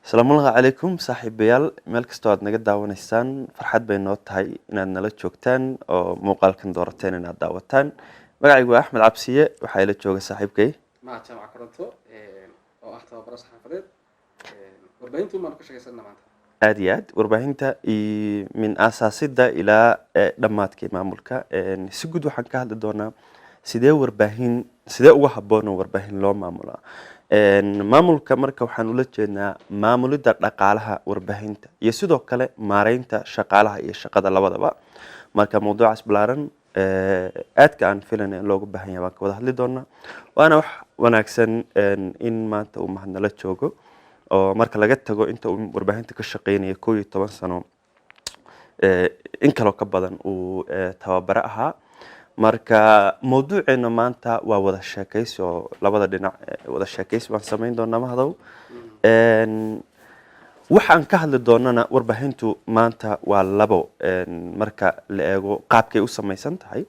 Asalaamu calaykum saaxiibayaal meel kastoo aad naga daawanaysaan farxad bay noo tahay inaad nala joogtaan oo muuqaalkan doorateen inaad daawataan magacaygu waa Axmed Cabsiye waxaa ila jooga saaxiibkay مع جامعة كورنتو oo ah tababaro saxaafadeed warbaahintu ma ka shaqeysanaa maanta aad iyo aad warbaahinta min aasaasidda ilaa dhammaadkii maamulka si guud waxaan ka hadli doonaa sidee uga habboon warbaahin loo maamulaa maamulka marka waxaan ula jeednaa maamulidda dhaqaalaha warbaahinta iyo sidoo kale maareynta shaqaalaha iyo shaqada labadaba marka mowduucaas balaaran aadka aan filan in loogu baahan yahay waan ka wada hadli doonaa waana wax wanaagsan in maanta uu mahadnala joogo oo marka laga tago inta uu warbaahinta ka shaqeynaya 11 sano in kale ka badan uu tababaro ahaa marka mowduuceena maanta waa wada sheekaysi oo labada dhinac wada sheekaysi waan sameyn doonaa mahdow waxaan ka hadli doonana warbaahintu maanta waa labo marka la eego qaabkay u samaysan tahay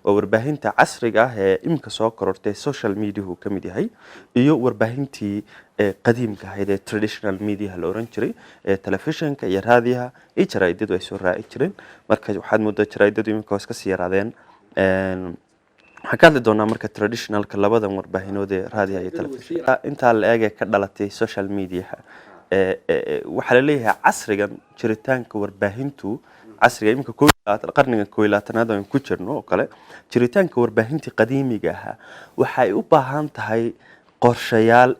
oo warbaahinta casriga ah ee imka soo korortay social media uu kamid yahay iyo warbaahintii qadiimka ahayd ee traditional media la oran jiray ee telefishinka iyo raadiyaha iyo jaraa'idadu ay soo raaci jireen marka waxaad moodaa jaraa'idadu imka iska sii yaraadeen waxaan ka hadli doonaa marka traditionalka labadan warbaahinood ee raadiyaha iyo telefishinka inta la eegay ka dhalatay social media waxaa la leeyahay casrigan jiritaanka warbaahintu casriga imka qarniga 11aad aan ku jirno oo kale jiritaanka warbaahintii qadiimiga ah waxay u baahan tahay qorshayaal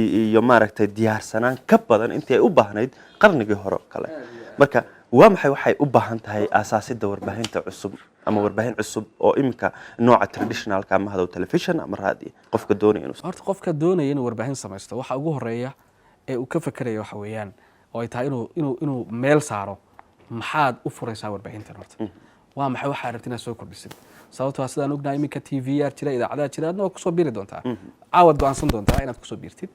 iyo maaragtay diyaarsanaan ka badan intii ay u baahnayd qarnigii hore kale marka waa maxay waxay u baahan tahay aasaasidda warbaahinta cusub ama warbaahin cusub oo imka nooca traditionalka ama hado television ama raadiyo qofka doonaya inuu warbaahin samaysto waxa ugu horeeya ee uu ka fakarayo waxa weeyaan oo ay tahay inuu meel saaro maxaad u furaysaa warbaahintan horta waa maxay waxa rabtina soo kordhisid sababtoo ah sidaan ognahay iminka TV-yar jira idaacadaha jira adna ku soo biiri doontaa caawad go'aansan doontaa inaad ku soo biirtid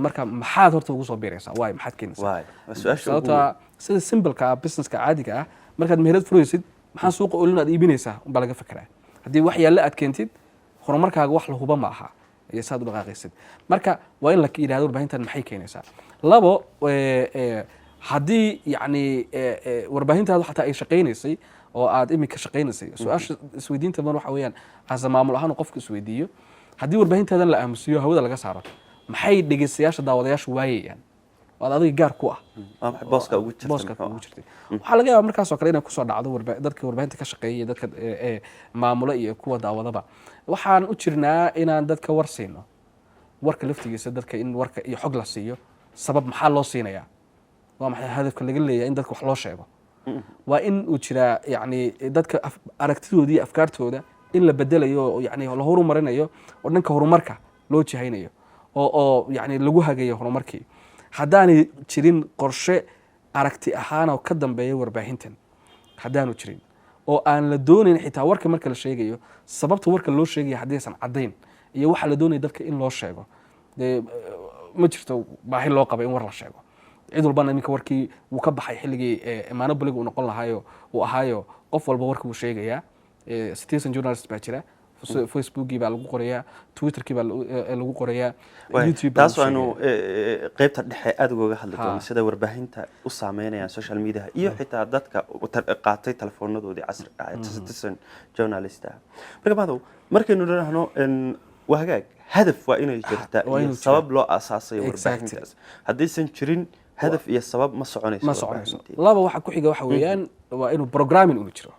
marka maxaad horta ugu soo biiraysaa waay maxaad keenaysaa sababtoo ah sida simple-ka business-ka caadiga ah markaad meherad furaysid maxaa suuqa olin aad iibinaysaa unbaa laga fakaraa haddii wax yaalla aad keentid horumarkaaga wax la huba ma aha iyo saad u dhaqaaqaysid marka waa in la yiraahdo warbaahintan maxay keenaysaa labo haddii yani warbaahintaadu xataa ay shaqeynaysay oo aad imika shaqeynaysay su'aasha isweydiinta mar waxa weeyaan asa maamul ahaan qofka isweydiiyo haddii warbaahintadan la aamusiyo hawada laga saaro maxay dhegeystayaasha daawadayaasha waayayaan waad adiga gaar ku ah booska ugu jirtay waxaa laga yaabaa markaas oo kale inay kusoo dhacdo dadka warbaahinta ka shaqeeya dadka maamula iyo kuwa daawadaba waxaan u jirnaa inaan dadka war siino warka laftigiisa dadka in warka iyo xog la siiyo sabab maxaa loo siinayaa waa maxay hadafka laga leeyahay in dadka wax loo sheego waa in uu jiraa yani dadka aragtidoodii afkaartooda in la bedelayo yani la horumarinayo oo dhanka horumarka loo jihaynayo oo yani lagu hagayo horumarkii haddaanay jirin qorshe aragti ahaan oo ka dambeeya warbaahintan haddaanu jirin oo aan la doonayn xitaa warka marka la sheegayo sababta warka loo sheegaya haddaysan caddayn iyo waxa la doonaya dadka in loo sheego ma jirto baahi loo qaba in war la sheego cid walbana iminka warkii wuu ka baxay xilligii monopoliga uu noqon lahaayo uu ahaayo qof walba warka wuu sheegayaa citizen journalist baa jira facebookii baa lagu qorayaa twitterkii baa lagu qorayaa youtube taas waanu qaybta dhexe aad uga hadli doonaa sida warbaahinta u saameynayaan social media iyo xitaa dadka qaatay telefoonnadoodii casriga ah citizen journalist marka markaynu dhahno waa hagaag hadaf waa inay jirtaa iyo sabab loo aasaasayo warbaahintaas haddaysan jirin hadaf iyo sabab ma soconayso laba waxa ku xiga waxa weeyaan waa inuu programming uu jiro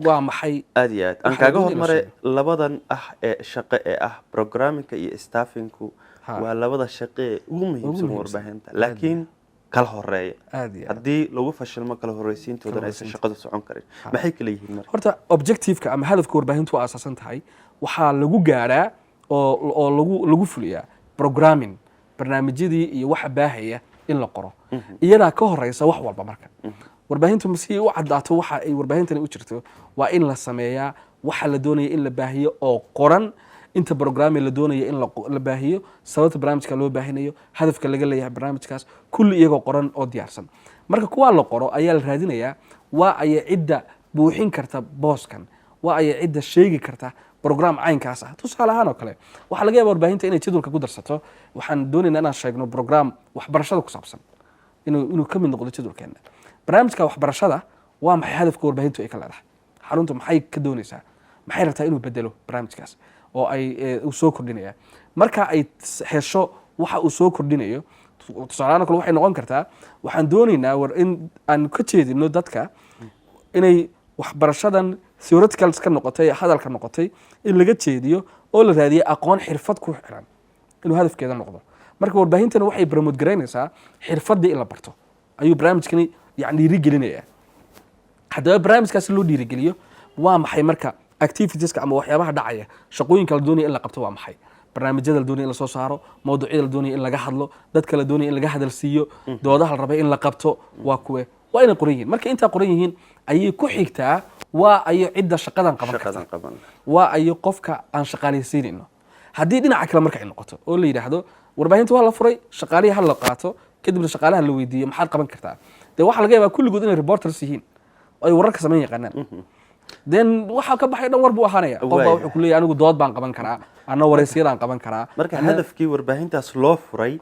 waa maxay aad iyo aad aan kaaga hormaray labadan ee shaqo ee ah programmingka iyo staffingku waa labada shaqo ee ugu muhiimsan warbaahinta laakiin kala horeeya haddii lagu fashilmo kala horeysiintoodan aysan shaqadu socon karin maxay kala yihiin marka horta objectiveka ama hadafka warbaahintu waa asaasan tahay waxaa lagu gaaraa oo lagu fuliyaa programming barnaamijyadii iyo waxa baahaya in la qoro iyadaa ka horeysa wax walba marka warbaahintu si u cadaato waxa ay warbaahintani u jirto waa in la sameeyaa waxa la doonaya in la baahiyo oo qoran inta programme la doonaya in la baahiyo sababta barnaamijka loo baahinayo hadafka laga leeyahay barnaamijkaas kulli iyagoo qoran oo diyaarsan marka kuwa la qoro ayaa la raadinayaa waa ay cidda buuxin karta booskan waa ay cidda sheegi karta program caynkaas ah tusaale ahaan oo kale waxaa laga yaabaa warbaahinta inay jadwalka ku darsato waxaan doonaynaa inaan sheegno program waxbarashada ku saabsan inuu ka mid noqdo jadwalkeena barnaamijka waxbarashada waa maxay hadafka warbaahintu ay ka leedahay xaruntu maxay ka doonaysaa maxay rabtaa inuu bedelo barnaamijkaas oo ay uu soo kordhinaya marka ay hesho waxa uu soo kordhinayo tusaalahaan kale waxay noqon kartaa waxaan doonaynaa war in aan ka jeedino dadka inay waxbarashadan theoreticals ka noqotay hadalka noqotay in laga jeediyo oo la raadiyo aqoon xirfad ku xiran inuu hadafkeeda noqdo marka warbaahintana waxay promote garaynaysaa xirfadii in la barto ayuu barnaamijkani yani dhiirigelinaya haddaba barnaamijkaasi loo dhiirigeliyo waa maxay marka activitieska ama waxyaabaha dhacaya shaqooyinka la doonaya in la qabto waa maxay barnaamijyada la doonaya in la soo saaro mawduucyada la doonaya in laga hadlo dadka la doonaya in laga hadal siiyo doodaha la rabay in la qabto waa kuwe waa inay qoran yihiin marka intaa qoran yihiin ayay ku xigtaa waa ayo cidda shaqadan qaban karta waa ayo qofka aan shaqaalaysiinayno haddii dhinaca kale marka ay noqoto oo la yidhaahdo warbaahinta waa la furay shaqaalihii ha la qaato kadibna shaqaalaha la weydiiyo maxaad qaban kartaa dee waxaa laga yaabaa kulligood inay reporters yihiin oo ay wararka samayn yaqaanaan then waxaa ka baxay dhan war buu ahaanaya qofbaa wuxuu ku leeyahay anigu dood baan qaban karaa ana wareysiyadaan qaban karaa marka hadafkii warbaahintaas loo furay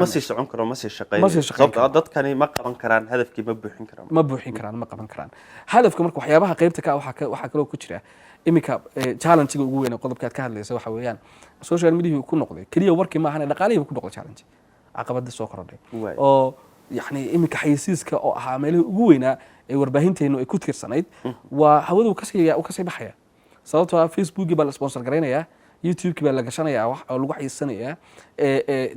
ma sii socon karo ma sii shaqeeyo sababtoo dadkani ma qaban karaan hadafkii ma buuxin karaan ma qaban karaan hadafka marka waxyaabaha qaybta ka waxaa kaloo ku jira iminka challenge-ga ugu weyn ee qodobkaad ka hadlaysa waxa weeyaan social media ku noqday kaliya warkii ma ahane dhaqaalihii ku noqday challenge caqabada soo korodhay oo yani iminka xayisiiska oo ahaa meelihii ugu weynaa ee warbaahinteenu ay ku tiirsanayd waa hawadu kasii baxaya sababtoo ah facebookii baa la sponsor garaynayaa youtube-kii baa la gashanayaa wax oo lagu xayisanayaa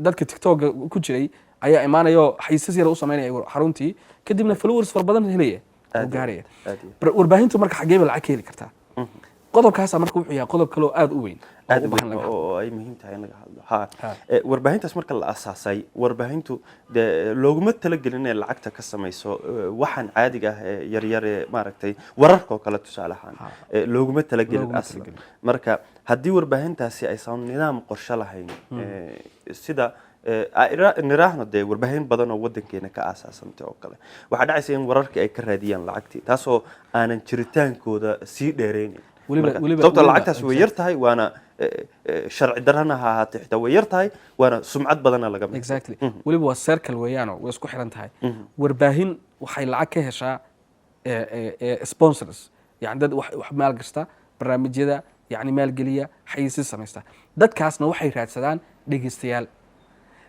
dadka tiktok ku jiray ayaa imaanaya oo xayisiis yar u sameynaya xaruntii kadibna followers fara badan helaya oo gaaraya warbaahintu marka xaggee ba lacag ka heli kartaa qodobkaas marka wuxuu yahay qodob kale oo aad u weyn oo ay muhiim tahay in laga hadlo warbaahintaas marka la asaasay warbaahintu looguma talagelin inay lacagta ka samayso waxaan caadiga ah ee yaryar ee maaragtay wararka oo kale tusaale ahaan looguma talagelin aslan marka haddii warbaahintaasi aysan nidaam qorshe lahayn sida niraahno dee warbaahin badan oo wadankeena ka aasaasantay oo kale waxaa dhacaysa in wararkii ay ka raadiyaan lacagtii taasoo aanan jiritaankooda sii dheeraynin sababtoo lacagtaas way yar tahay waana sharci darana ha ahaatee xitaa way yar tahay waana sumcad badana laga mid exactly weliba waa circle weeyaano way isku xiran tahay warbaahin waxay lacag ka heshaa sponsors yani dad wax maalgashta barnaamijyada yani maalgeliya xayisiis samaysta dadkaasna waxay raadsadaan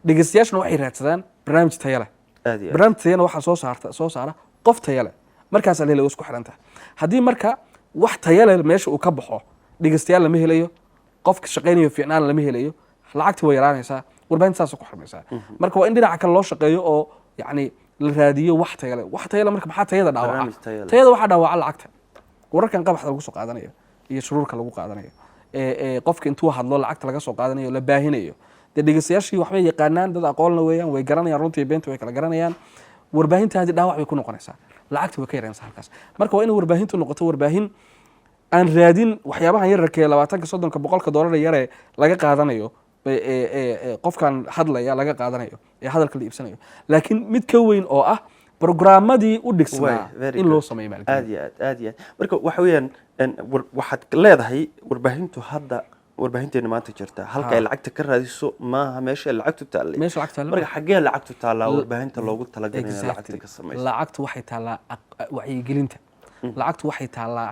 dhegeystayaashna waxay raadsadaan barnaamij tayo leh barnaamij tayana waxaa soo saara qof tayo leh markaasaa la helay way isku xiran tahay haddii marka wax tayo leh meesha uu ka baxo dhegeystayaal lama helayo qofka shaqaynayo fiicnaan lama helayo lacagtii way yaraanaysaa warbaahinta saasoo ku xirmaysaa marka waa in dhinaca kale loo shaqeeyo oo yani la raadiyo wax tayo leh marka maxaa tayada dhaawaca tayada waxaa dhaawaca lacagta wararkan qabaxda lagu soo qaadanayo iyo shuruurka lagu qaadanayo qofka intuu hadlo lacagta laga soo qaadanayo la baahinayo dee dhegeystayaashii waxbay yaqaanaan dad aqoonna weeyaan way garanayaan runtii beenta way kala garanayaan warbaahintaadi dhaawac bay ku noqonaysaa lacagta way ka yaraynaysaa halkaas marka waa inay warbaahintu noqoto warbaahin aan raadin waxyaabahan yararkee 20-30 $100 yaree laga qaadanayo qofkan hadlaya laga qaadanayo ee hadalka la iibsanayo laakiin mid ka weyn oo ah programmadii u dhigsanaa in loo sameeyo maalgelin aad marka waxa weeyaan waxaad leedahay warbaahintu hadda warbaahinteena maanta jirta halka ay lacagta ka raadiso maaha meesha lacagtu taallay marka xaggee lacagtu taallaa warbaahinta loogu talagalay in lacagta ka samayso lacagtu waxay taallaa wacyigelinta lacagtu waxay taallaa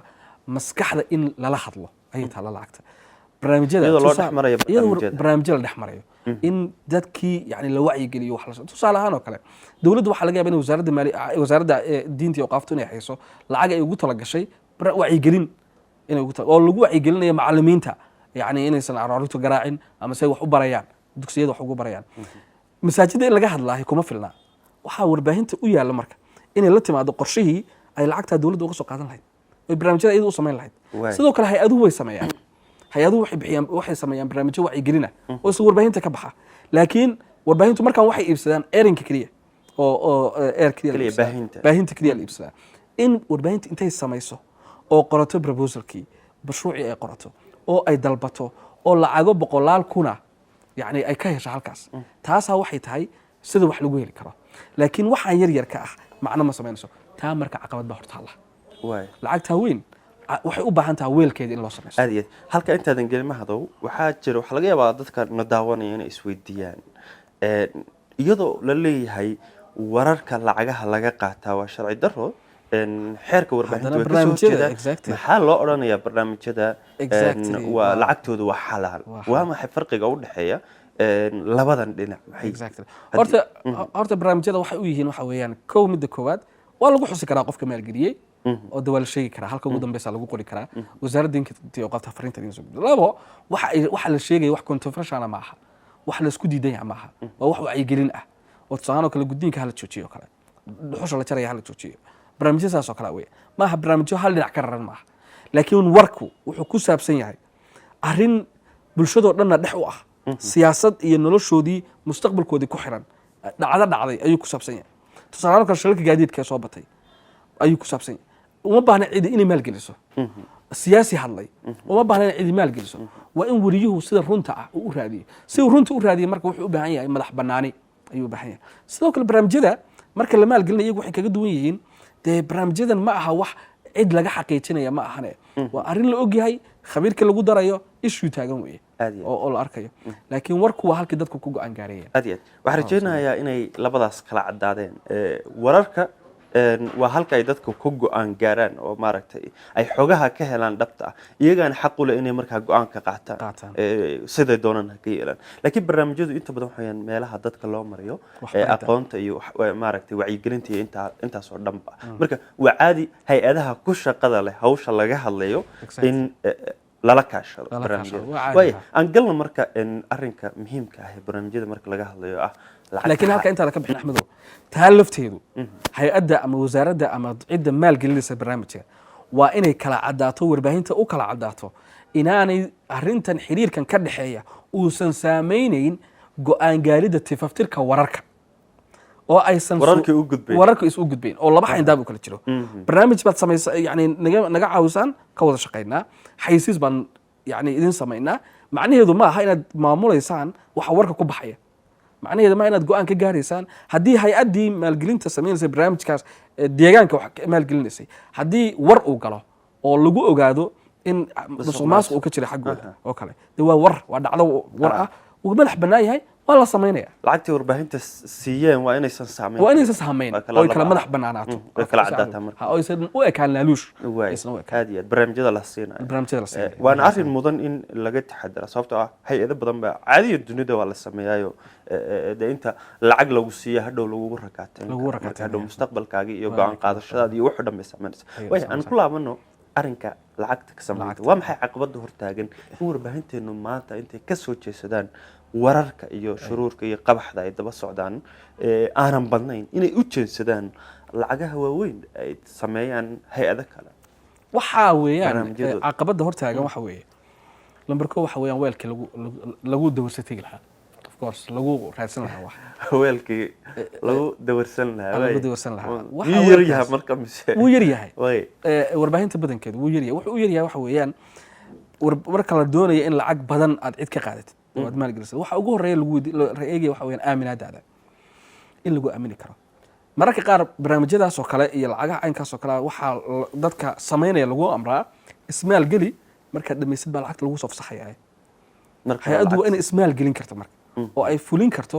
maskaxda in lala hadlo ayay taallaa lacagta barnaamijyada la dhex marayo in dadkii yani la wacyigeliyo wax la tusaale ahaan oo kale dowladda waxaa laga yaabaa in wasaaradda diinta iyo awqaaftu inay hayso lacag ay ugu talagashay wacyigelin oo lagu wacyigelinayo macallimiinta يعني inaysan carruurta garaacin ama say wax u barayaan dugsiyada wax ugu barayaan masaajidda in laga hadlaahay kuma filna waxa warbaahinta u yaala marka inay la timaado qorshihii ay lacagta dawladda uga soo qaadan lahayd ay barnaamijyada iyadu u sameyn lahayd sidoo kale hay-aduhu way sameeyaan hay-aduhu waxay sameeyaan barnaamijyo wacyigelina oo isla warbaahinta ka baxa laakiin warbaahintu markaan waxay iibsadaan erinka keliya oo eer keliya baahinta keliya la iibsadaa in warbaahinta intay samayso oo qorato proposalkii mashruucii ay qorato oo ay dalbato oo lacago 100 kuna yani ay ka hesho halkaas taasaa waxay tahay sida wax lagu heli karo laakiin waxaan yar ka ah macna ma sameynayso taa marka caqabad ba horta Allah lacagta weyn waxay u baahan tahay weelkeeda in loo samaysto. aad iyo aad. Halka intaadan gelin mahadow waxaa jira waxa laga yaabaa dadka na daawanaya inay isweydiiyaan iyadoo la leeyahay wararka lacagaha laga qaataa waa sharci darro xeerka warbaahinta way ka soo jeedaan maxaa loo odhanayaa barnaamijyada waa lacagtooda waa xalaal waa maxay farqiga u dhaxeeya labadan dhinac horta barnaamijyada waxay u yihiin waxa weeyaan kow midda koowaad waa lagu xusi karaa qofka maalgeliyey oo dawal sheegi karaa halka ugu dambaysa lagu qori karaa wasaaradda intii oo qabta fariinta idin soo labo waxa la sheegay wax controversial ma aha wax la isku diidan yahay ma aha waa wax wacyigelin ah oo tusaano kale guddiinka hala joojiyo kale dhuxusha la jaraya hala joojiyo barnaamijyadaas oo kale ma aha barnaamijyo hal dhinac ka raran ma aha laakiin warku wuxuu ku saabsan yahay arrin bulshadoo dhanna dhex u ah siyaasad iyo noloshoodii mustaqbalkoodii ku xiran dhacday ayuu ku saabsan yahay tusaano kale shirarka gaadiidka soo batay ayuu ku saabsan yahay uma baahna cidi inay maalgeliso siyaasi hadlay uma baahna inay cidi maalgeliso waa in wariyuhu sida runta ah uu u raadiyo si uu runta u raadiyo marka wuxuu u baahan yahay madax bannaani ayuu u baahan yahay sidoo kale barnaamijyada marka la maalgelinayo iyagu waxay kaga duwan yihiin dee barnaamijyadan ma aha wax cid laga xaqiijinaya ma ahane waa arrin la ogyahay khabiirka lagu darayo issue taagan weeye oo la arkayo laakiin warku waa halkii dadku ku go'aan gaarayeen aad iyo aad waxaan rajaynayaa inay labadaas kala caddaadeen wararka waa halka ay dadku ku go'aan gaaraan oo maaragtay ay xogaha ka helaan dhabta ah iyagana xaq u leh inay markaa go'aan ka qaataan siday doonaan ka yeelaan laakiin barnaamijyadu inta badan waxayaan meelaha dadka loo mariyo aqoonta iyo maaragtay wacyigelinta iyo intaas oo dhanba marka waa caadi hay-adaha ku shaqada leh hawsha laga hadlayo in lala kaashado barnaamijyada waayo aan galna marka arrinka muhiimka ah ee barnaamijyada marka laga hadlayo ah laakiin halka inta ka bixin Axmedow taa lafteedu hay'adda ama wasaaradda ama cidda maalgelinaysa barnaamijka waa inay kala cadaato warbaahinta u kala cadaato inaanay arrintan xiriirkan ka dhaxeeya uusan saameynayn go'aan gaaridda tifaftirka wararka oo aysan wararka isu gudbayn oo laba xayndaab u kala jiro barnaamij baad samaysaa yani naga caawisaan ka wada shaqaynaa xaysiis baan yani idin samaynaa macnaheedu ma aha inaad maamulaysaan waxa warka ku baxaya macnaheedu ma inaad go'aan ka gaaraysaan haddii hay-addii maalgelinta samaynaysa barnaamijkaas deegaanka wax maalgelinaysay haddii war uu galo oo lagu ogaado in musuqmaasuq uu ka jira xaggooda oo kale de waa dhacdo war ah uu madax bannaan yahay waa la samaynaya lacagtii warbaahinta siiyeen waa inaysan saamayn oo kala madax bannaanaato way kala cadaataa marka oo aysan u ekaan laaluush aad iyo aad barnaamijyada la siinayo waana arrin mudan in laga taxadara sababtoo ah hay-ado badan baa caadiya dunida waa la sameeyaayo de inta lacag lagu siiya hadhow lagugu rakaateen hadhow mustaqbalkaaga iyo go'aan qaadashadaada iyo wuxuu dhan bay samaynaysa waayo aan ku laabano arrinka lacagta ka samaynta waa maxay caqabada hortaagan in warbaahinteenu maanta intay ka soo jeesadaan wararka iyo shuruurka iyo qabaxda ay daba socdaan aanan badnayn inay u jeedsadaan lacagaha waaweyn ay sameeyaan hay-ado kale waxaa weeyaan caqabada hortaagan waxa weeye lambar koo waxa weeyaan weelkii lagu dawarsatigi lahaa of course lagu raadsan lahaa wax weelkii lagu dawarsan lahaa wuu yar yahay marka mise wuu yar yahay warbaahinta badankeedu wuu yar yahay wuxuu u yar yahay waxa weeyaan marka la doonayo in lacag badan aad cid ka qaadatid waad maalgelisay waxa ugu horeeya lagu eegaya waxa weeyaan aaminaadaada in lagu aamini karo mararka qaar barnaamijyadaas oo kale iyo lacagaha caynkaas oo kale waxaa dadka samaynaya lagu amraa ismaalgeli markaad dhamaysid baa lacagta lagu soo fasaxaya hay-addu waa inay ismaalgelin karto marka oo ay fulin karto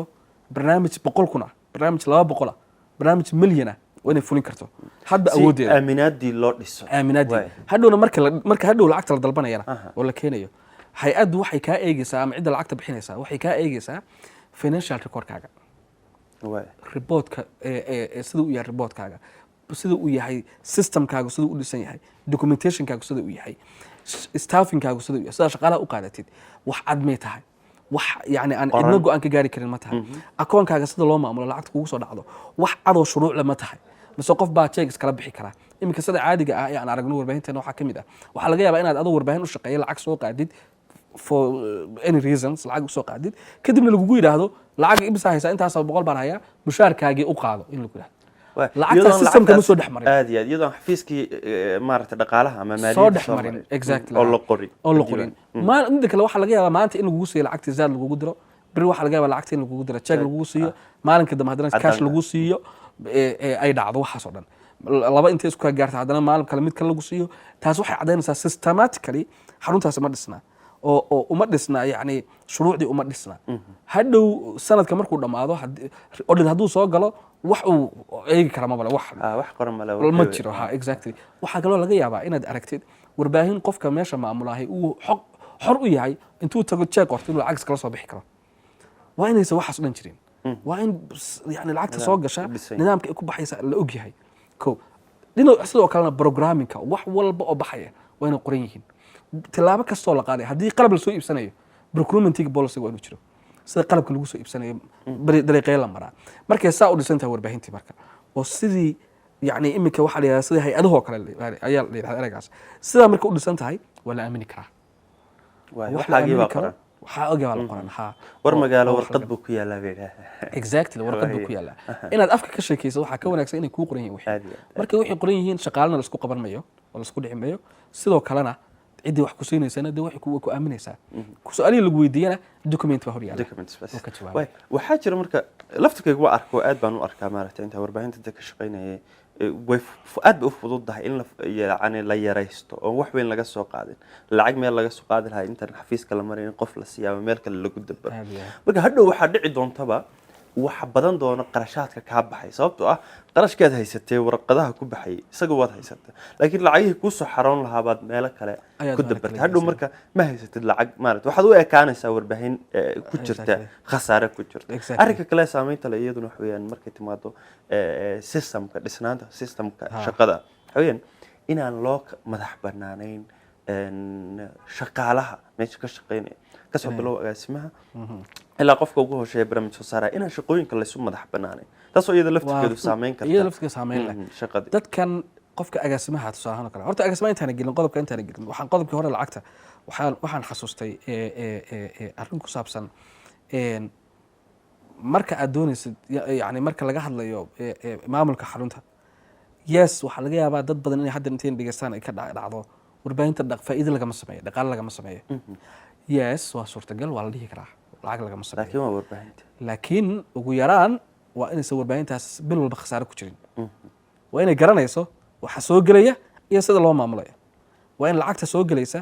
barnaamij 100 kun ah barnaamij 200 ah barnaamij milyan ah waa inay fulin karto hadda awoodeeda aaminaadii loo dhiso hadhowna marka hadhow lacagta la dalbanayana oo la keenayo hay-addu waxay kaa eegaysaa ama cidda lacagta bixinaysaa waxay kaa eegaysaa financial recordkaaga reportka sida uu yahay reportkaaga sida uu yahay systemkaaga sida uu dhisan yahay documentationkaaga sida uu yahay staffingkaaga sida uu yahay sida shaqaalaha u qaadatid wax cad may tahay wax yani aan cidna go'aan ka gaari karin ma tahay akoonkaaga sida loo maamulo lacagta kugu soo dhacdo wax cadoo shuruuc leh ma tahay mise qof baa check iskala bixi kara iminka sida caadiga ah ee aan aragno warbaahinteena waxaa ka mid ah waxaa laga yaabaa inaad adoo warbaahin u shaqeeya lacag soo qaadid for any reasons lacag soo qaadid kadibna lagugu yiraahdo lacag ibsa haysa intaas 100 baan hayaa mushaarkaagii u qaado in lagu yiraahdo lacagta systemka ma soo dhaxmarin aad iyo aad iyadoo xafiiskii maaragtay dhaqaalaha ama maaliyadda soo dhaxmarin exactly oo la qorin ma inta kale waxa laga yaabaa maanta in lagugu siiyo lacagta zaad lagugu diro bari waxa laga yaabaa lacagta in lagugu diro check lagugu siiyo maalinka dambe haddana cash lagu siiyo ay dhacdo waxaas oo dhan laba intay isku gaarta haddana maalin kale mid kale lagu siiyo taas waxay caddaynaysaa systematically xaruntaasi ma dhisna oo uma dhisna yani shuruucdii uma dhisna hadhow sanadka markuu dhammaado audit hadduu soo galo wax uu eegi kara mabale wax qoran ma jiro ha exactly waxaa kaloo laga yaabaa inaad aragtid warbaahin qofka meesha maamulahay uu xor u yahay intuu tago jeeg qorto inuu lacag kala soo bixi karo waa inaysan waxaas dhan jirin waa in yani lacagta soo gasha nidaamka ay ku baxaysa la og yahay ko dhinac sidoo kalena programmingka wax walba oo baxaya waa inay qoran yihiin tilaabo kastoo la qaaday haddii qalab la soo iibsanayo procurement policy waa inuu jiro sida qalabka lagu soo iibsanayo dariiqeey la maraa markay saa u dhisan tahay warbaahintii marka oo sidii yani iminka waxaa la yidhahdaa sidii hay-adahoo kale ayaa la yidhahdaa ereygaas sidaa marka u dhisan tahay waa la aamini karaa waxaagiibaa qoran waxaa ogaa baa la qoran ha war magaalo warqad buu ku yaalaa bay exactly warqad buu ku yaalaa inaad afka ka sheekayso waxaa ka wanaagsan inay kuu qoran yihiin wixii markay wixii qoran yihiin shaqaalana la isku qaban mayo oo la isku dhici mayo sidoo kalena ciddii wax ku siinaysana dee waxay ku aaminaysaa su-aalihii lagu weydiiyana document baa hor yaala waxaa jira marka laftirkayga waa arko aad baan u arkaa maaragtay intaa warbaahinta dadka ka shaqaynayay way aad bay u fududahay in yani la yaraysto oo wax weyn laga soo qaadin lacag meel laga soo qaadi lahaa intaan xafiiska la marin in qof la siiyaa ama meel kale lagu dabaro marka hadhow waxaa dhici doontaba waxa badan doona qarashaadka kaa baxay sababtoo ah qarashkaad haysatay warqadaha ku baxay isaga waad haysatay laakiin lacagihii kuu soo xaroon lahaa baad meelo kale ku dabartay hadhow marka ma haysatid lacag maaragtay waxaad u ekaanaysaa warbaahin ku jirta khasaare ku jirta arrinka kale saameynta le iyaduna waxa weeyaan markay timaado systemka dhisnaanta systemka shaqada waxa weeyaan inaan loo madax banaanayn shaqaalaha meesha ka shaqaynaya kasoo bilow agaasimaha ilaa qofka ugu hooseeya barnaamij soo saaraya inaan shaqooyinka laysu madax banaanayn taasoo iyada laftirkeedu saameyn karta iyada laftirkeedu saameyn leh shaqadii dadkan qofka agaasimaha tusaale ahaan kale horta agaasimaha intaan gelin qodobka intaan gelin waxaan qodobkii hore lacagta waxaan xasuustay arrin ku saabsan marka aad doonaysid yani marka laga hadlayo maamulka xarunta yes waxaa laga yaabaa dad badan inay hadda intayn dhegeystaan ay ka dhacdo warbaahinta faa'iido lagama sameeyo dhaqaale lagama sameeyo yes waa suurtagal waa la dhihi karaa lacag lagama sameeyo laakiin waa warbaahinta laakiin ugu yaraan waa inaysan warbaahintaas bil walba khasaare ku jirin waa inay garanayso waxa soo gelaya iyo sida loo maamulayo waa in lacagta soo gelaysa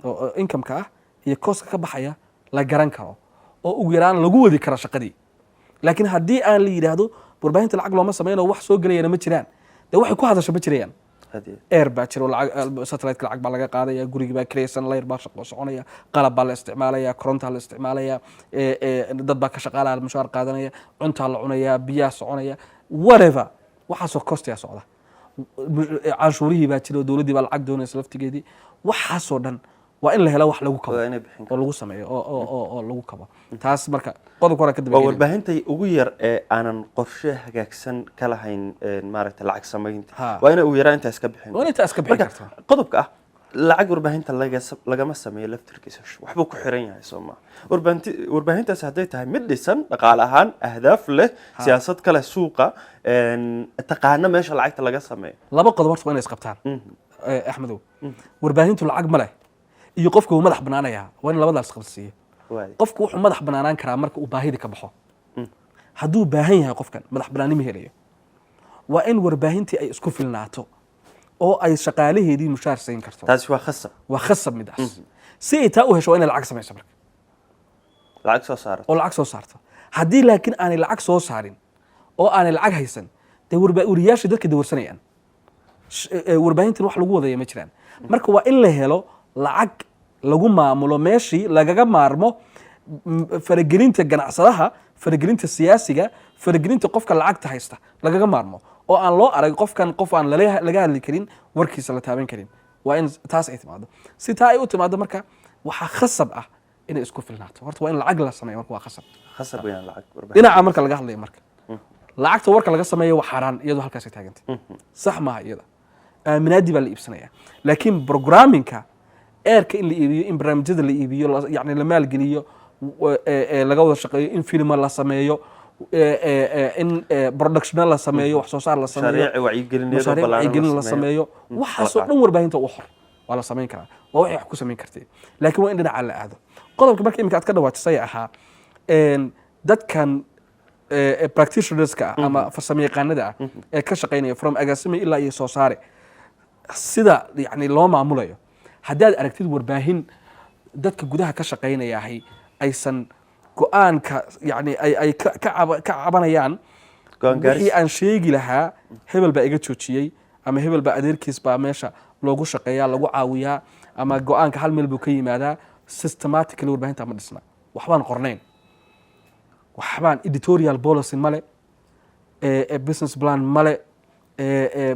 oo income-ka ah iyo cost-ka ka baxaya la garan karo oo ugu yaraan lagu wadi karo shaqadii laakiin haddii aan la yidhaahdo warbaahinta lacag looma sameyno wax soo gelayana ma jiraan dee waxay ku hadasho ma jirayaan air baa jiro satellite lacag baa laga qaadaya gurigii baa kiraysan layr baa shaqo soconaya qalab baa la isticmaalaya korontaa la isticmaalaya dad baa ka shaqaalaya mushaar qaadanaya cuntaa la cunaya biyaa soconaya whatever waxaasoo costiyaa socda canshuurihii baa jiro dowladdii baa lacag doonaysa laftigeedii waxaasoo dhan waa in la helo wax lagu kabo oo lagu sameeyo oo lagu kabo taas marka qodobka hore ka daba waa warbaahinta ugu yar ee aanan qorshe hagaagsan ka lahayn maaragtay lacag samaynta waa inay ugu yaraan intaas ka bixin waa intaas ka bixin kartaa qodobka ah lacag warbaahinta lagama sameeyo laftirkiisa waxbuu ku xiran yahay soo maaha warbaahintaas hadday tahay mid dhisan dhaqaale ahaan ahdaaf leh siyaasad kale suuqa taqaana meesha lacagta laga sameeyo laba qodob horta waa inay isqabtaan axmedow warbaahintu lacag ma leh iyo qofka uu madax banaanaya waa in labadaas qabsiiyo qofku wuxuu madax banaanaan karaa marka uu baahida ka baxo hadduu baahan yahay qofkan madax banaani ma helayo waa in warbaahintii ay isku filnaato oo ay shaqaalaheedii mushaar siin karto taasi waa khasab midaas si ay taa u hesho waa inay lacag samayso marka lacag soo saarto haddii laakiin aanay lacag soo saarin oo aanay lacag haysan dee wariyaashii dadka dawarsanayaan warbaahintan wax lagu wadaya ma jiraan marka waa in la helo lacag lagu maamulo meeshii lagaga maarmo faragelinta ganacsadaha faragelinta siyaasiga faragelinta qofka lacagta haysta lagaga maarmo oo aan loo arag qofkan qof aan laga hadli karin warkiisa la taaban karin waa in taas ay timaado si taa ay u timaado marka waxaa khasab ah inay isku filnaato horta waa in lacag la sameeyo marka waa khasab dhinaca marka laga hadlayo marka lacagta warka laga sameeyo waa xaaraan iyadoo halkaas ay taagantay sax maaha iyada aaminaadii baa la iibsanaya laakiin programmingka eerka in la iibiyo in barnaamijyada la iibiyo yani la maalgeliyo laga wada shaqeeyo in filma la sameeyo in production la sameeyo wax soo saar la sameeyo wacyigelin la sameeyo waxaasoo dhan warbaahinta u xor waa la samayn karaa waa waxay wax ku samayn kartay laakiin waa in dhinaca la aado qodobka marka imika aad ka dhawaajisay ahaa dadkan practitionerska ah ama farsamayaqaanada ah ee ka shaqaynaya from agaasime ilaa iyo soo saare sida yani loo maamulayo haddaad aragtid warbaahin dadka gudaha ka shaqaynayahay aysan go-aanka yani ay ka cabanayaan wixii aan sheegi lahaa hebel baa iga joojiyey ama hebel baa adeerkiis baa meesha loogu shaqeeyaa lagu caawiyaa ama go-aanka hal meel buu ka yimaadaa systematically warbaahinta ma dhisna waxbaan qornayn waxbaan editorial policy male business plan male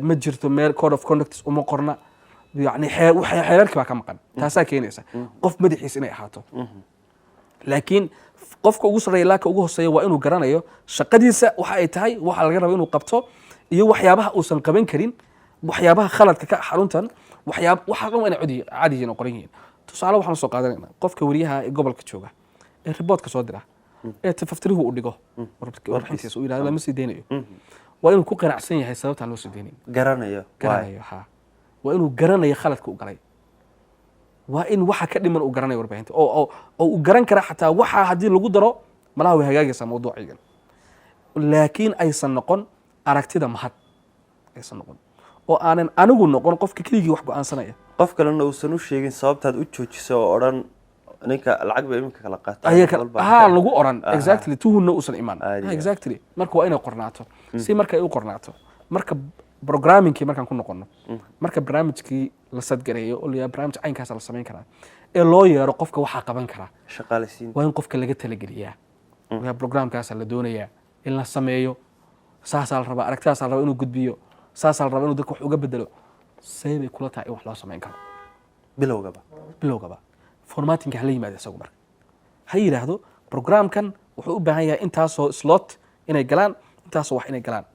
ma jirto meel code of conduct uma qorna yani xeerarkii baa ka maqan taasaa keenaysa qof madaxiis inay ahaato laakiin qofka ugu sarreeya laaka ugu hooseeya waa inuu garanayo shaqadiisa waxa ay tahay waxa laga rabo inuu qabto iyo waxyaabaha uusan qaban karin waxyaabaha khaladka ka xaruntan waxa dhan waa inay caadi yihiin oo qoran yihiin tusaale waxaan soo qaadanayna qofka wariyaha ee gobolka jooga ee riboodka soo dira ee tafaftirihu u dhigo warbixintiisa uu yidhahdo lama sii deynayo waa inuu ku qanacsan yahay sababtaan loo sii deynayn garanayo ha waa inuu garanayo khaladka u galay waa in waxa ka dhiman uu garanayo warbaahinta oo uu garan kara xataa waxa haddii lagu daro malaha way hagaagaysaa mawduucigan laakiin aysan noqon aragtida mahad aysan noqon oo aanan anigu noqon qofka keligii wax go-aansanaya qof kalena uusan u sheegin sababtaad u joojisay oo odhan ninka lacag ba iminka kala qaata lagu oran exactly tuhunna uusan iman exactly marka waa inay qornaato si marka ay u qornaato marka programmingkii markaan ku noqono marka barnaamijkii la sadgareeyo oo la barnaamij caynkaas la samayn karaa ee loo yeero qofka waxaa qaban karaa shaqaaleysiin waa in qofka laga talageliyaa programkaas la doonayaa in la sameeyo saasaa la rabaa aragtidaas la rabaa inuu gudbiyo saasaa la rabaa inuu dadka wax uga bedelo see bay kula tahay in wax loo samayn karo bilowgaba formattingka hala yimaado isagu marka ha yidhaahdo programkan wuxuu u baahan yahay intaasoo slot inay galaan intaasoo wax inay galaan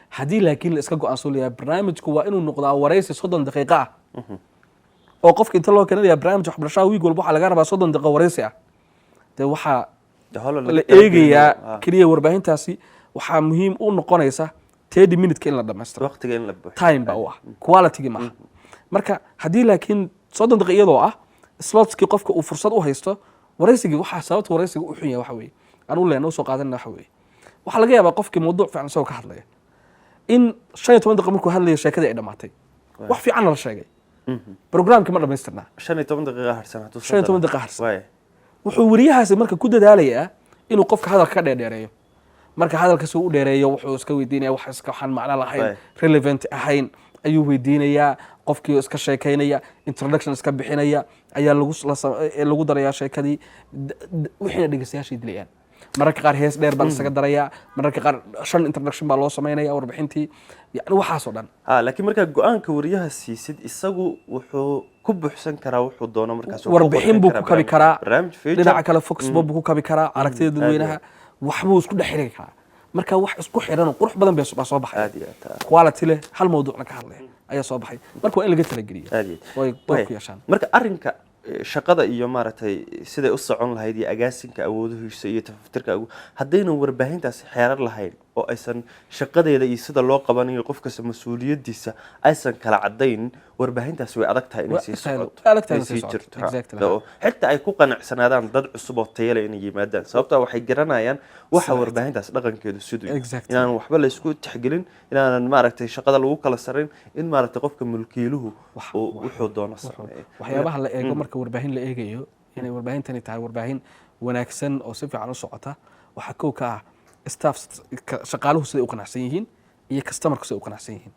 haddii laakiin la iska go-aansoo leeyahay barnaamijku waa inuu noqdaa waraysi 30 daqiiqo ah oo qofka inta loo keenaya barnaamij waxbarashada wiig walba waxaa laga rabaa 30 daqiiqo waraysi ah dee waxaa la eegayaa keliya warbaahintaasi waxaa muhiim u noqonaysa 30 minute in la dhamaystiro waqtiga in la buuxiyo time ba u ah quality ma aha marka haddii laakiin 30 daqiiqo iyadoo ah slotski qofka uu fursad u haysto waraysigii waxaa sababta waraysiga u xun yahay waxa weeye anu leena u soo qaadanna waxa weeye waxaa laga yaabaa qofkii mawduuc fiican isagoo ka hadlaya in 15 daqiiqo markuu hadlayo sheekadii ay dhamaatay wax fiican la sheegay programkii ma dhamaystirnaa 15 daqiiqo harsan 15 daqiiqo harsan wuxuu wariyahaasi marka ku dadaalayaa inuu qofka hadalka ka dheereeyo marka hadalkaasi uu dheereeyo wuxuu iska weydiinayaa wax iska waxaan macno lahayn relevant ahayn ayuu weydiinayaa qofkii iska sheekaynaya introduction iska bixinaya ayaa lagu darayaa sheekadii wixii dhageystayaashii dilayaan mararka qaar hees dheer baa isaga darayaa mararka qaar 5 introduction baa loo sameynaya warbixintii yani waxaas oo dhan laakiin marka go'aanka wariyaha siisid isagu wuxuu ku buuxsan karaa wuxuu doono markaas warbixin buu ku kabi karaa dhinaca kale focus buu ku kabi karaa aragtida dadweynaha waxbuu isku dhexiri karaa marka wax isku xiran oo qurux badan baa soo baxay quality leh hal mawduucna ka hadlay ayaa soo baxay marka waa in laga talageliyo way ku yeeshaan marka arrinka shaqada iyo maaragtay siday u socon lahayd iyo agaasinka awoodahiisa iyo tafaftirka haddaynan warbaahintaasi xeerar lahayn oo aysan shaqadeeda iyo sida loo qabanayo qof kasta mas-uuliyadiisa aysan kala cadayn warbaahintaasi way adag tahay inay sii socoto sii jirto xitaa ay ku qanacsanaadaan dad cusub oo tayo leh inay yimaadaan sababtoo waxay garanayaan waxa warbaahintaas dhaqankeedu siduu inaan waxba la isku tixgelin inaanan maaragtay shaqada lagu kala sarin in maaragtay qofka mulkiiluhu wuxuu doono sameeyo waxyaabaha la eego marka warbaahin la eegayo inay warbaahintani tahay warbaahin wanaagsan oo si fiican u socota waxa kow ka ah staff shaqaaluhu siday u qanacsan yihiin iyo customerku siday u qanacsan yihiin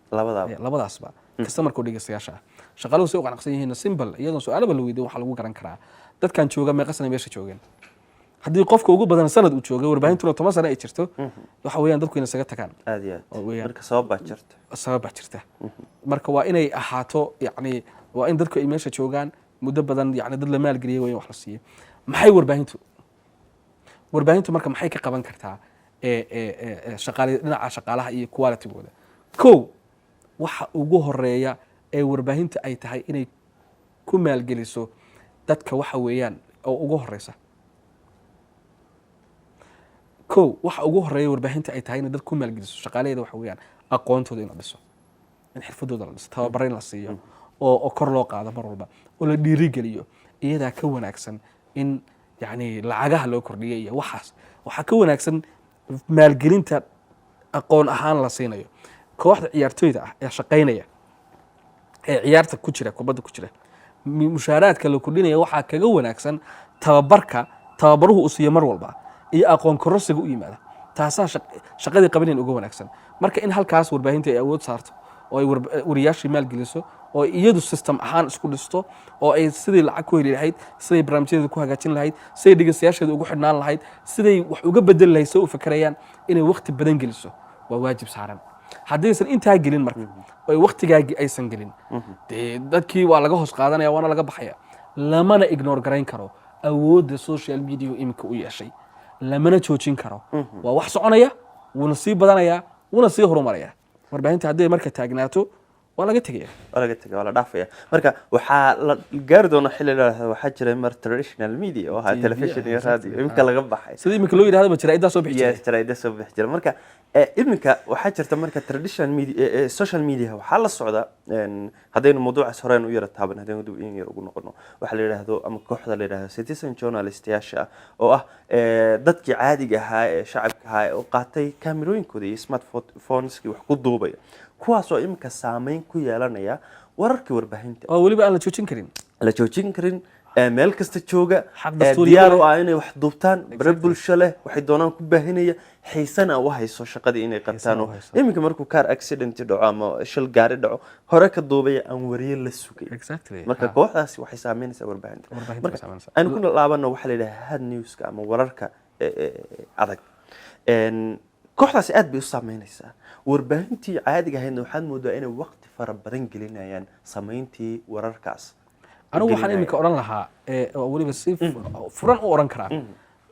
labadaasba customerku dhegeystayaasha shaqaaluhu siday u qanacsan yihiin simple iyadoo su'aalaba la weydiiyo waxa lagu garan karaa dadkan jooga meeqa sano meesha joogeen haddii qofka ugu badan sanad uu joogay warbaahintuna 10 sano ay jirto waxa weeyaan dadku inay isaga tagaan aad iyo aad marka sabab baa jirta marka waa inay ahaato yani waa in dadku ay meesha joogaan muddo badan yani dad la maalgeliyay waa in wax la siiyo maxay warbaahintu marka maxay ka qaban kartaa dhinaca shaqaalaha iyo qualitygooda kow waxa ugu horeeya ee warbaahinta ay tahay inay ku maalgeliso dadka waxa weeyaan oo ugu horeysa kow waxa ugu horeeya warbaahinta ay tahay inay dad ku maalgeliso shaqaalaheeda waxa weeyaan aqoontooda in la dhiso in xirfadooda la dhiso tababar in la siiyo oo kor loo qaado mar walba oo la dhiirigeliyo iyadaa ka wanaagsan in yani lacagaha loo kordhiyay iyo waxaas waxaa ka wanaagsan maalgelinta aqoon ahaan la siinayo kooxda ciyaartooyda ah ee shaqaynaya ee ciyaarta ku jira kubadda ku jira mushaaraadka la kordhinaya waxaa kaga wanaagsan tababaruhu uu siiyo mar walba iyo aqoon kororsiga u yimaada taasaa shaqadii qabaneen uga wanaagsan marka in halkaas warbaahinta ay awood saarto oo ay wariyaashii maalgeliso oo iyadu system ahaan isku dhisto oo ay sidii lacag ku heli lahayd siday barnaamijyadeeda ku hagaajin lahayd siday dhegeystayaasheeda ugu xidhnaan lahayd siday wax uga bedeli lahayd soo u fakarayaan inay waqti badan geliso waa waajib saaran haddaysan intaa gelin marka oo waqtigaagii aysan gelin dee dadkii waa laga hoos qaadanaya waana laga baxaya lamana ignore garayn karo awoodda social media imika u yeeshay lamana joojin karo waa wax soconaya wuuna sii badanaya wuuna sii horumaraya warbaahinta hadday marka taagnaato waa laga tegaya waa la dhaafaya marka waxaa la gaari doona xilli waxaa jiray mar traditional media oo ahaa television iyo radio imika laga baxay sida imika loo yidhahdo jaraa'idda soo bixi jiray jaraa'idda soo bixi jiray marka imika waxaa jirta marka traditional media social media waxaa la socda haddaynu mawduucaas horeen u yara taaban haddaynu dib in yar ugu noqono waxa la yidhaahdo ama kooxda la yidhaahdo citizen journalist yaasha oo ah dadkii caadiga ahaa ee shacabka ahaa oo qaatay kaamirooyinkooda iyo smartphoneski wax ku duubaya kuwaasoo imika saameyn ku yeelanaya wararkii warbaahinta oo weliba aan la joojin karin meel kasta jooga diyaar u ah inay wax duubtaan bare bulsho leh waxay doonaan ku baahinaya xiisana u hayso shaqadii inay qabtaan iminka markuu car accident dhaco ama shil gaari dhaco hore ka duubaya aan wariye la sugay marka kooxdaasi waxay saameynaysaa warbaahinta aan ku laabano waxa la yidhaha hard newska ama wararka adag kooxdaasi aad bay u saameynaysaa warbaahintii caadiga ahaydna waxaad moodaa inay waqti fara badan gelinayaan samayntii wararkaas anigu waxaan imika odhan lahaa oo weliba si furan u odhan karaa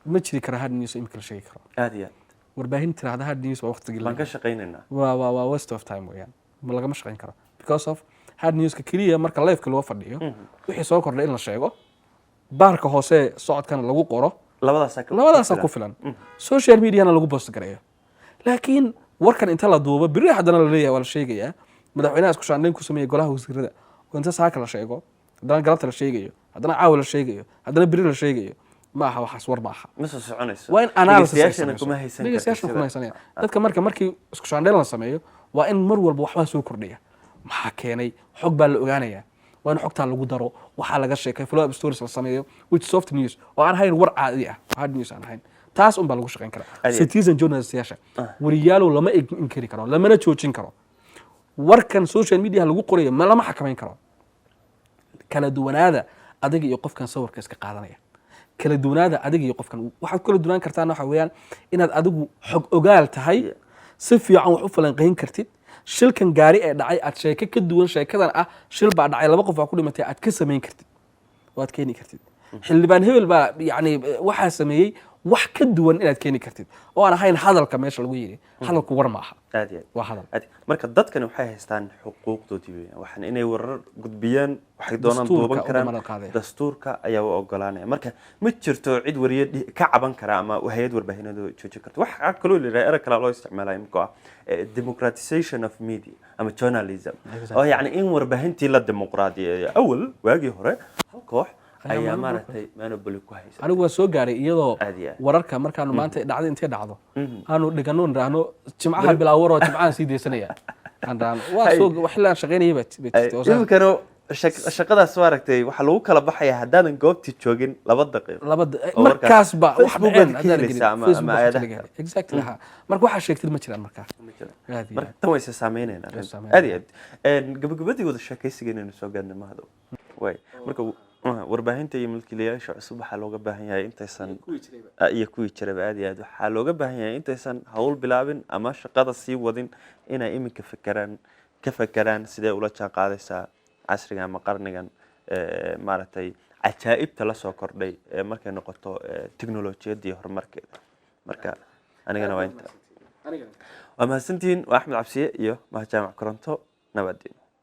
ma jiri kara hard news imika la sheegi karo aad iyo aad warbaahin tiraahda hard news waa waqtigii baan ka shaqaynaynaa waa waste of time weeyaan ma lagama shaqayn karo because of hard newska keliya marka live-ka loo fadhiyo wixii soo kordhay in la sheego baarka hoose socodkana lagu qoro labadaasaa ku filan social mediana lagu post gareeyo laakiin warkan inta la duubo biri haddana la leeyahay waa la sheegayaa madaxweynaha isku shaandhayn ku sameeyay golaha wasiirada oo inta saaka la sheego haddana galabta la sheegayo haddana caawa la sheegayo haddana biri la sheegayo ma aha waxaas war ma aha ma soo soconayso waa in analysis kuma haysan dadka markii isku shaandhayn la sameeyo waa in mar walba waxbaa soo kordhaya maxaa keenay xog baa la ogaanayaa waa in xogtaa lagu daro waxaa laga sheekay follow up stories la sameeyo which soft news oo aan ahayn war caadi ah hard news aan ahayn taas un baa lagu shaqayn karaa citizen journalist yaasha wariyaalo lama inkiri karo lamana joojin karo warkan social media lagu qorayo ma lama xakamayn karo kala duwanaada adiga iyo qofkan sawirka iska qaadanaya kala duwanaada adiga iyo qofkan waxaad kala duwanaan kartaan waxa weeyaan inaad adigu xog ogaal tahay si fiican wax u falanqayn kartid shilkan gaari ee dhacay aad sheeko ka duwan sheekadan ah shil baa dhacay laba qof baa ku dhimatay aad ka samayn kartid oo aad keeni kartid xildhibaan hebel baa yacni waxaa sameeyey wax ka duwan inaad keeni kartid oo aan ahayn hadalka meesha lagu yiri hadalku war ma aha aad iyo waa hadal aad marka dadkani waxay haystaan xuquuqdoodii weeyaan waxaan inay warar gudbiyaan waxay doonaan duuban karaan dastuurka ayaa u ogolaanaya marka ma jirto cid wariye ka caban kara ama hay'ad warbaahineed oo joojin karto waxa kaloo leeyahay erey kale loo isticmaalay imka democratization of media ama journalism oo yacni in warbaahintii la dimuqraadiyeeyo awal waagii hore hal koox ayaa maaragtay monopoly ku haysa anigu waa soo gaaray iyadoo wararka markaanu maanta dhacdo intee dhacdo aanu dhigano niraahno jimcaha bilaawar oo jimcahan sii deysanaya waa soo waxlaan shaqaynayay baa imkano shaqadaas maaragtay waxaa lagu kala baxaya haddaanan goobtii joogin 2 daqiiqo markaas ba wax dhaceen exactly marka waxaa sheegtid ma jiraan markaa marka tan way saameynayaan aad iyo aad gabagabadii wada sheekaysiga inaynu soo gaarnay mahado way marka warbaahinta iyo mulkiilayaasha cusub waxaa looga baahan yahay intaysan iyo kuwii jiraba aad iyo aad waxaa looga baahan yahay intaysan hawl bilaabin ama shaqada sii wadin inay iminka ka fakeraan sidee ula jaan qaadaysaa casriga ama qarnigan maaragtay cajaa'ibta la soo kordhay markay noqoto tiknolojiyadda iyo horumarkeeda marka anigana waa inta waa mahadsantihiin waa axmed cabsiye iyo mahad jaamac koronto nabadgeen